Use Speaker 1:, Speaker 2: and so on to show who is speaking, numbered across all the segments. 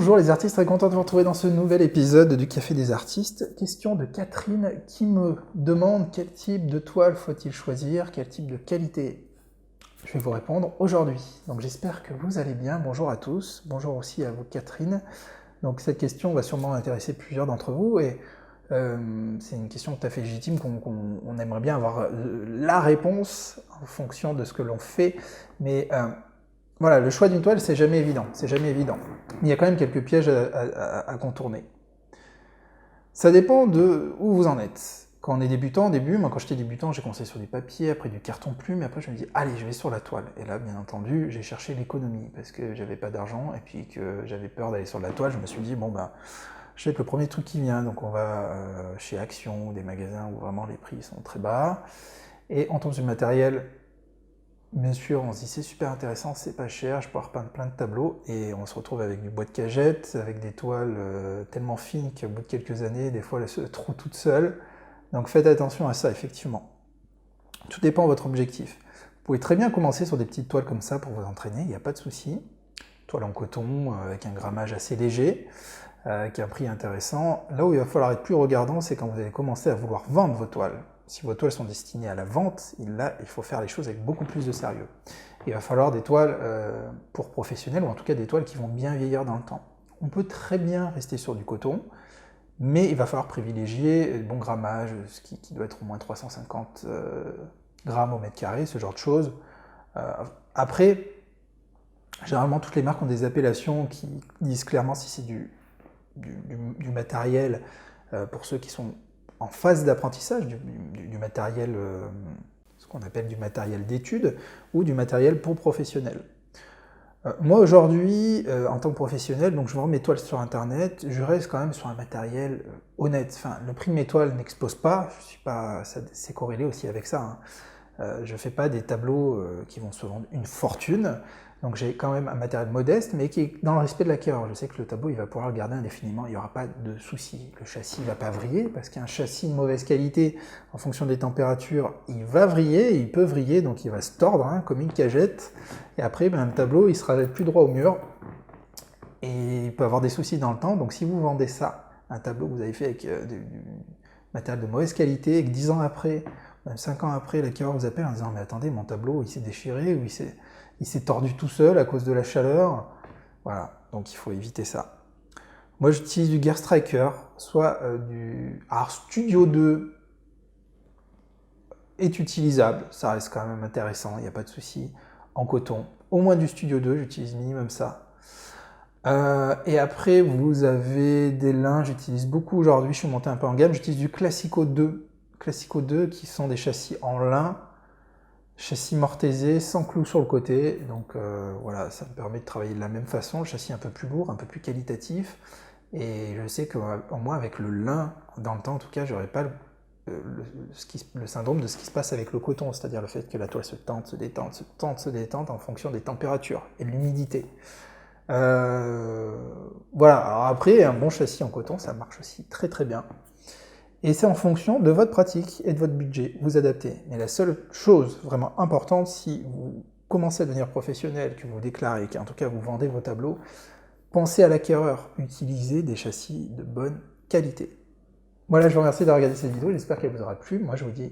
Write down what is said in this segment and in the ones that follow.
Speaker 1: Bonjour les artistes, très content de vous retrouver dans ce nouvel épisode du Café des artistes. Question de Catherine qui me demande quel type de toile faut-il choisir, quel type de qualité. Je vais vous répondre aujourd'hui. Donc j'espère que vous allez bien. Bonjour à tous, bonjour aussi à vous Catherine. Donc cette question va sûrement intéresser plusieurs d'entre vous et c'est une question tout à fait légitime qu'on aimerait bien avoir la réponse en fonction de ce que l'on fait, mais voilà, le choix d'une toile, c'est jamais évident, c'est jamais évident. Il y a quand même quelques pièges à contourner. Ça dépend de où vous en êtes. Quand on est débutant, au début, moi quand j'étais débutant, j'ai commencé sur du papier, après du carton plume, et après je me dis, allez, je vais sur la toile. Et là, bien entendu, j'ai cherché l'économie, parce que j'avais pas d'argent, et puis que j'avais peur d'aller sur la toile, je me suis dit, bon ben, je vais être le premier truc qui vient, donc on va chez Action, ou des magasins où vraiment les prix sont très bas, et on tombe sur le matériel. Bien sûr, on se dit c'est super intéressant, c'est pas cher, je peux repeindre plein de tableaux et on se retrouve avec du bois de cagette, avec des toiles tellement fines qu'au bout de quelques années, des fois elles se trouvent toutes seules. Donc faites attention à ça, effectivement. Tout dépend de votre objectif. Vous pouvez très bien commencer sur des petites toiles comme ça pour vous entraîner, il n'y a pas de souci. Toile en coton avec un grammage assez léger, qui a un prix intéressant. Là où il va falloir être plus regardant, c'est quand vous allez commencer à vouloir vendre vos toiles. Si vos toiles sont destinées à la vente, là, il faut faire les choses avec beaucoup plus de sérieux. Il va falloir des toiles pour professionnels, ou en tout cas des toiles qui vont bien vieillir dans le temps. On peut très bien rester sur du coton, mais il va falloir privilégier le bon grammage, ce qui doit être au moins 350 grammes au mètre carré, ce genre de choses. Après, généralement, toutes les marques ont des appellations qui disent clairement si c'est du matériel pour ceux qui sont en phase d'apprentissage, du matériel, ce qu'on appelle du matériel d'étude, ou du matériel pour professionnels. Moi aujourd'hui, en tant que professionnel, donc je vends mes toiles sur internet, je reste quand même sur un matériel honnête. Enfin, le prix de mes toiles n'explose pas, c'est corrélé aussi avec ça. Je ne fais pas des tableaux qui vont se vendre une fortune, donc j'ai quand même un matériel modeste, mais qui est dans le respect de l'acquéreur. Je sais que le tableau, il va pouvoir le garder indéfiniment, il n'y aura pas de souci. Le châssis ne va pas vriller, parce qu'un châssis de mauvaise qualité, en fonction des températures, il va vriller, il peut vriller, donc il va se tordre comme une cagette, et après, le tableau, il sera plus droit au mur, et il peut avoir des soucis dans le temps. Donc si vous vendez ça, un tableau que vous avez fait avec du matériel de mauvaise qualité, et que 10 ans après, même 5 ans après, l'acquéreur vous appelle en disant « mais attendez, mon tableau, il s'est déchiré, ou il s'est tordu tout seul à cause de la chaleur », voilà, donc il faut éviter ça. Moi, j'utilise du Gear Striker, soit Alors, Studio 2 est utilisable, ça reste quand même intéressant, il n'y a pas de souci, en coton. Au moins du Studio 2, j'utilise minimum ça. Et après, vous avez des lins, j'utilise beaucoup aujourd'hui, je suis monté un peu en gamme, j'utilise du Classico 2. Classico 2 qui sont des châssis en lin, châssis mortaisé, sans clous sur le côté, donc voilà, ça me permet de travailler de la même façon, le châssis un peu plus lourd, un peu plus qualitatif, et je sais qu'au moins avec le lin, dans le temps en tout cas, j'aurais pas le syndrome de ce qui se passe avec le coton, c'est-à-dire le fait que la toile se tente, se détente, se tente, se détente en fonction des températures et de l'humidité. Voilà, alors après, un bon châssis en coton, ça marche aussi très très bien. Et c'est en fonction de votre pratique et de votre budget, vous adaptez. Mais la seule chose vraiment importante, si vous commencez à devenir professionnel, que vous déclarez, qu'en tout cas vous vendez vos tableaux, pensez à l'acquéreur, utilisez des châssis de bonne qualité. Voilà, je vous remercie d'avoir regardé cette vidéo, j'espère qu'elle vous aura plu. Moi je vous dis,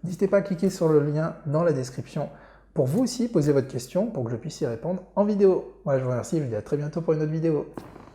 Speaker 1: n'hésitez pas à cliquer sur le lien dans la description pour vous aussi poser votre question, pour que je puisse y répondre en vidéo. Moi je vous remercie, je vous dis à très bientôt pour une autre vidéo.